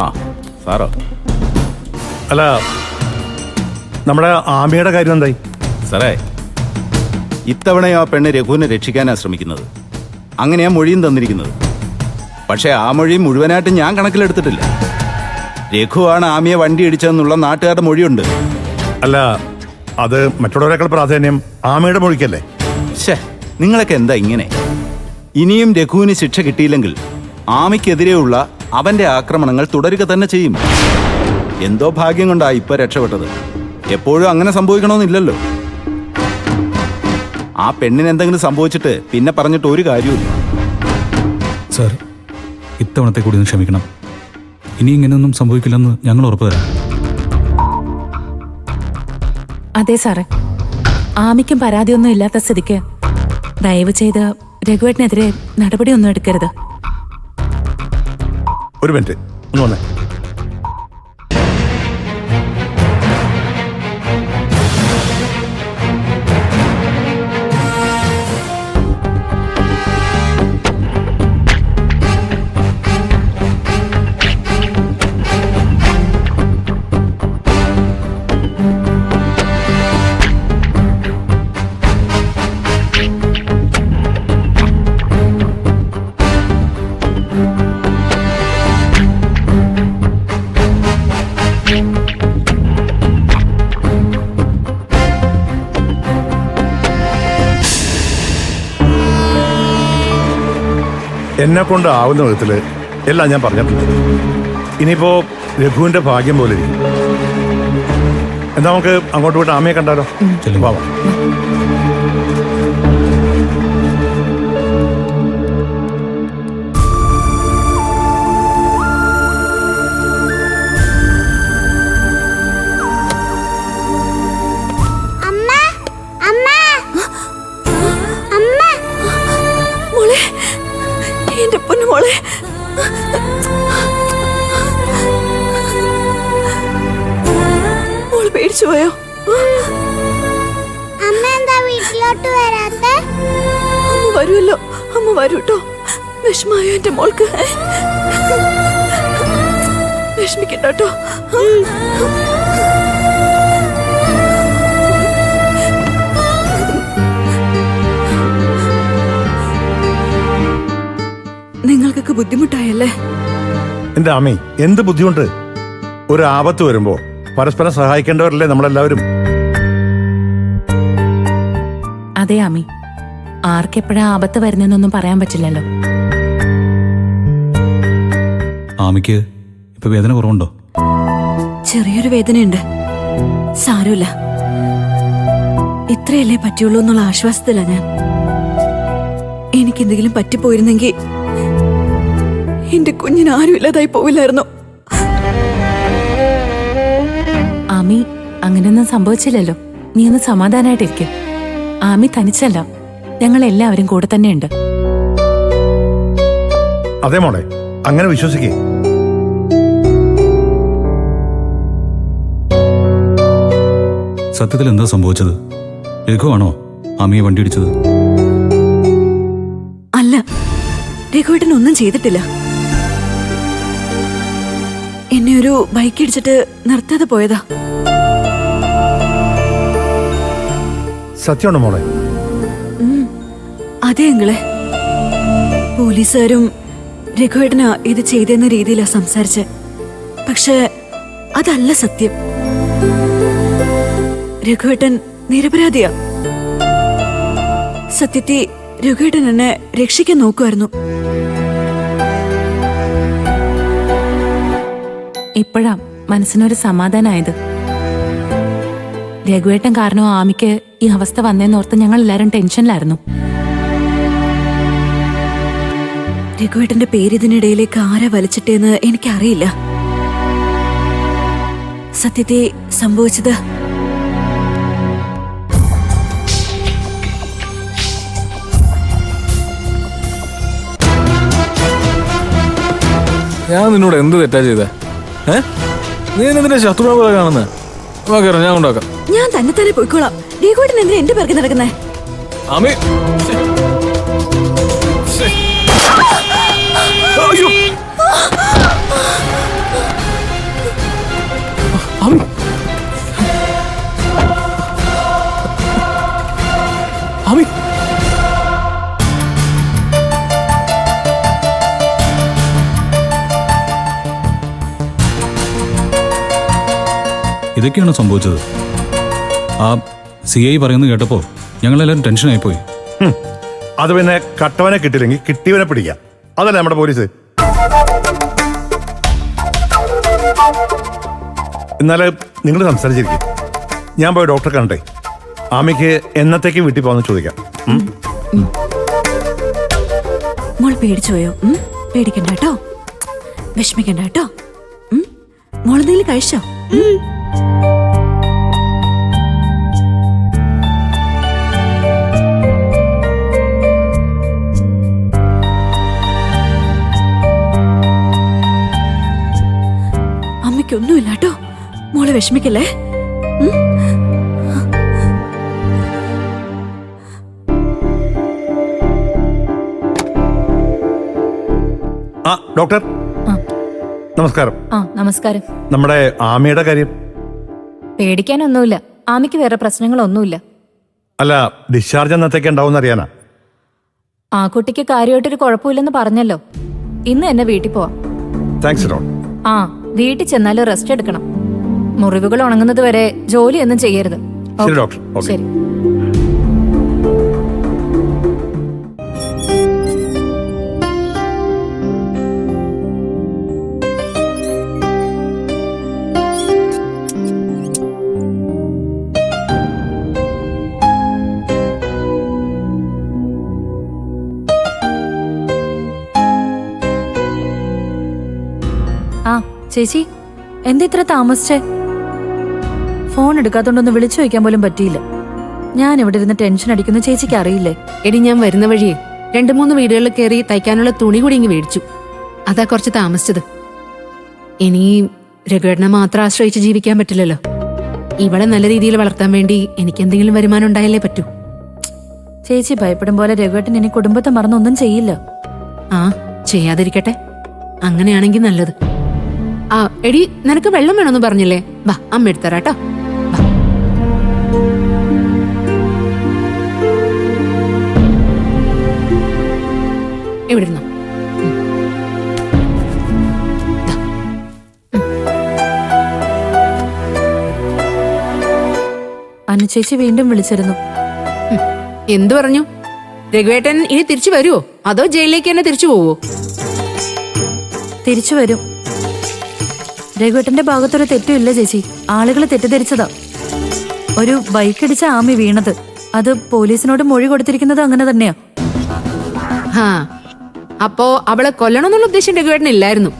ആ സാറോ? അല്ല, നമ്മുടെ ആമിയുടെ കാര്യം എന്തായി? സാറേ, ഇത്തവണയും ആ പെണ്ണ് രഘുവിനെ രക്ഷിക്കാനാണ് ശ്രമിക്കുന്നത്. അങ്ങനെയാ മൊഴിയും തന്നിരിക്കുന്നത്. പക്ഷേ ആ മൊഴി മുഴുവനായിട്ട് ഞാൻ കണക്കിലെടുത്തിട്ടില്ല. രഘുവാണ് ആമിയെ വണ്ടി ഇടിച്ചതെന്നുള്ള നാട്ടുകാരുടെ മൊഴിയുണ്ട്. അല്ല, അത് മറ്റുള്ളവരെക്കാൾ പ്രാധാന്യം ആമിയുടെ മൊഴിക്കല്ലേ? നിങ്ങളൊക്കെ എന്താ ഇങ്ങനെ? ഇനിയും രഘുവിന് ശിക്ഷ കിട്ടിയില്ലെങ്കിൽ ആമിക്കെതിരെയുള്ള അവന്റെ ആക്രമണങ്ങൾ തുടരുക തന്നെ ചെയ്യും. എന്തോ ഭാഗ്യം കൊണ്ടാ ഇപ്പൊ രക്ഷപ്പെട്ടത്. എപ്പോഴും അങ്ങനെ സംഭവിക്കണമെന്നില്ലല്ലോ. ആ പെണ്ണിന് എന്തെങ്കിലും സംഭവിച്ചിട്ട് പിന്നെ പറഞ്ഞിട്ട് ഒരു കാര്യമില്ല. സാർ, ഇത്തവണത്തെ കൂടി ഒന്ന് ക്ഷമിക്കണം. ഇനി ഇങ്ങനെയൊന്നും സംഭവിക്കില്ലെന്ന് ഞങ്ങൾ ഉറപ്പ് തരാം. അതെ സാറേ, ആമിക്കും പരാതിയൊന്നും ഇല്ലാത്ത സ്ഥിതിക്ക് ദയവ് ചെയ്ത് രഘുവേട്ടനെതിരെ നടപടിയൊന്നും എടുക്കരുത്. ഒരു മിനിറ്റ്, ഒന്ന് വന്നേ. എന്നെ കൊണ്ട് ആവുന്ന വിധത്തില് എല്ലാം ഞാൻ പറഞ്ഞിട്ടുണ്ട്. ഇനിയിപ്പോ രഘുവിന്റെ ഭാഗ്യം പോലെ ഇരിക്കും. എന്താ, നമുക്ക് അങ്ങോട്ട് പോയിട്ട് ആമയെ കണ്ടാലോ? വാ. പേടിച്ചുപോയോ? അമ്മ എന്താ വീട്ടിലോട്ട് വരാത്തെ? അമ്മ വരുമല്ലോ, അമ്മ വരൂട്ടോ. വിഷമായോ എന്റെ മോൾക്ക്? വിഷമിക്കട്ടോ. നിങ്ങൾക്കൊക്കെ ബുദ്ധിമുട്ടായല്ലേ? എന്റെ ആമി, എന്ത് ബുദ്ധിമുട്ട്? ഒരു ആപത്ത് വരുമ്പോ പരസ്പരം സഹായിക്കേണ്ടവരല്ലേ നമ്മളെല്ലാവരും. അതെ ആമി, ആർക്കെപ്പോഴാ ആപത്ത് വരുന്നെന്നൊന്നും പറയാൻ പറ്റില്ലല്ലോ. ആമിക്ക് ഇപ്പൊ വേദന കുറവുണ്ടോ? ചെറിയൊരു വേദനയുണ്ട്, സാരമില്ല. ഇത്രയല്ലേ പറ്റുള്ളൂ എന്നുള്ള ആശ്വാസത്തിലാ ഞാൻ. എനിക്കെന്തെങ്കിലും പറ്റിപ്പോയിരുന്നെങ്കിൽ എന്റെ കുഞ്ഞിന് ആരും ഇല്ലാതായി പോവില്ലായിരുന്നു. ആമി, അങ്ങനെയൊന്നും സംഭവിച്ചില്ലല്ലോ. നീ ഒന്ന് സമാധാനായിട്ടിരിക്കും. ആമി തനിച്ചല്ല, ഞങ്ങൾ എല്ലാവരും കൂടെ തന്നെയുണ്ട്. അതെ മോളെ, അങ്ങനെ വിശ്വസിക്കേ. സത്യത്തിൽ എന്താ സംഭവിച്ചത്? രഘുവാണോ ആമിയെ വണ്ടി ഇടിച്ചത്? അല്ല, രഘുവേട്ടൻ ഒന്നും ചെയ്തിട്ടില്ല. എന്നെ ഒരു ബൈക്ക് ഇടിച്ചിട്ട് നിർത്താതെ പോയതാ. സത്യമാണോ മോളെ? അതെ അങ്കിളെ. പോലീസുകാരും രഘുവേട്ടനാ ഇത് ചെയ്തെന്ന രീതിയിലാ സംസാരിച്ച്. പക്ഷെ അതല്ല സത്യം. രഘുവേട്ടൻ നിരപരാധിയാ. സത്യത്തിൽ രഘുവേട്ടൻ എന്നെ രക്ഷിക്കാൻ നോക്കുമായിരുന്നു. ഇപ്പോഴാ മനസ്സിനൊരു സമാധാനായത്. രഘുവേട്ടൻ കാരണം ആമിക്ക് ഈ അവസ്ഥ വന്നേന്നോർത്ത് ഞങ്ങൾ എല്ലാരും ടെൻഷനിലായിരുന്നു. രഘുവേട്ടന്റെ പേര് ഇതിനിടയിലേക്ക് ആരാ വലിച്ചിട്ടേന്ന് എനിക്കറിയില്ല. സത്യത്തെ സംഭവിച്ചത് ഞാൻ നിന്നോട് എന്ത് തെറ്റാ ചെയ്തേ? നീ എന്തിനാ ശത്രുവാ കാണുന്നത്? ഞാൻ കൊണ്ടാക്കാം. ഞാൻ തന്നെ തന്നെ പോയിക്കോളാം. രഘുവേട്ടൻ എന്തിനാ എന്റെ പിറകെ നടക്കുന്നേ? ആമി, അയ്യോ! ഇതൊക്കെയാണ് സംഭവിച്ചത്. ആ CI പറയുന്നത് കേട്ടപ്പോൾ ഞങ്ങളെല്ലാവരും ടെൻഷനായിപ്പോയി. അത് പിന്നെ കട്ടവനെ കിട്ടിയില്ലെങ്കിൽ കിട്ടിയവനെ പിടിക്കാം. അതല്ലേ നമ്മുടെ പോലീസ്. എന്നാല് നിങ്ങൾ സംസാരിച്ചിരിക്കും. ഞാൻ പോയി ഡോക്ടറെ കണ്ടേ ആമയ്ക്ക് എന്നത്തേക്ക് വീട്ടിൽ പോകാന്ന് ചോദിക്കാം. മോൾ പേടിച്ചു പോയോ? പേടിക്കണ്ട കേട്ടോ, വിഷമിക്കണ്ട കേട്ടോ. മോളെന്തെങ്കിലും കഴിച്ചോ? അമ്മയ്ക്കൊന്നുമില്ല കേട്ടോ, മോളെ വിഷമിക്കല്ലേ. ആ ഡോക്ടർ നമസ്കാരം. നമസ്കാരം. നമ്മുടെ ആമയുടെ കാര്യം പേടിക്കാനൊന്നുമില്ല. ആമയ്ക്ക് വേറെ പ്രശ്നങ്ങളൊന്നുമില്ല. അല്ല, ഡിസ്ചാർജ് എന്നത്തേക്ക് ഉണ്ടാവും അറിയാനാ. ആ കുട്ടിക്ക് കാര്യമായിട്ടൊരു കുഴപ്പമില്ലെന്ന് പറഞ്ഞല്ലോ. ഇന്ന് എന്നെ വീട്ടിൽ പോവാം. Thanks doctor. ആ വീട്ടിൽ ചെന്നാലും റെസ്റ്റ് എടുക്കണം. മുറിവുകൾ ഉണങ്ങുന്നത് വരെ ജോലിയൊന്നും ചെയ്യരുത്. ശരി ഡോക്ടർ. ഓക്കേ. ശരി. ആ ചേച്ചി, എന്താ ഇത്ര താമസിച്ചേ? ഫോൺ എടുക്കാത്തോണ്ടൊന്ന് വിളിച്ചു വയ്ക്കാൻ പോലും പറ്റിയില്ല. ഞാൻ ഇവിടെ ഇരുന്ന് ടെൻഷൻ അടിക്കുന്ന ചേച്ചിക്ക് അറിയില്ലേ? എടി, ഞാൻ വരുന്ന വഴിയേ 2-3 വീടുകളിൽ കയറി തയ്ക്കാനുള്ള തുണി കൂടി ഇങ്ങ് മേടിച്ചു. അതാ കുറച്ച് താമസിച്ചത്. ഇനി രഘുവേട്ടനെ മാത്രം ആശ്രയിച്ച് ജീവിക്കാൻ പറ്റില്ലല്ലോ. ഇവളെ നല്ല രീതിയിൽ വളർത്താൻ വേണ്ടി എനിക്ക് എന്തെങ്കിലും വരുമാനം ഉണ്ടായാലേ പറ്റൂ. ചേച്ചി ഭയപ്പെടും പോലെ രഘുവേട്ടൻ ഇനി കുടുംബത്തെ മറന്നൊന്നും ചെയ്യില്ല. ആ ചെയ്യാതിരിക്കട്ടെ. അങ്ങനെയാണെങ്കിൽ നല്ലത്. ആ എടി, നിനക്ക് വെള്ളം വേണമെന്ന് പറഞ്ഞില്ലേ? വാ, അമ്മ എടുത്തരാട്ടോ. എവിടുന്നോ? അനുചേച്ചി വീണ്ടും വിളിച്ചിരുന്നു. എന്തു പറഞ്ഞു? രഘുവേട്ടൻ ഇനി തിരിച്ചു വരുമോ അതോ ജയിലിലേക്ക് തന്നെ തിരിച്ചു പോവോ? തിരിച്ചു വരും. രഘുവേട്ടന്റെ ഭാഗത്തൊരു തെറ്റുമില്ല ചേച്ചി. ആളുകൾ തെറ്റിദ്ധരിച്ചതാ. ഒരു ബൈക്കടിച്ച ആമി വീണത്. അത് പോലീസിനോട് മൊഴി കൊടുത്തിരിക്കുന്നത് അങ്ങനെ തന്നെയാ. അപ്പോ അവളെ കൊല്ലണമെന്നുള്ള ഉദ്ദേശം രഘുവേട്ടനില്ലായിരുന്നു.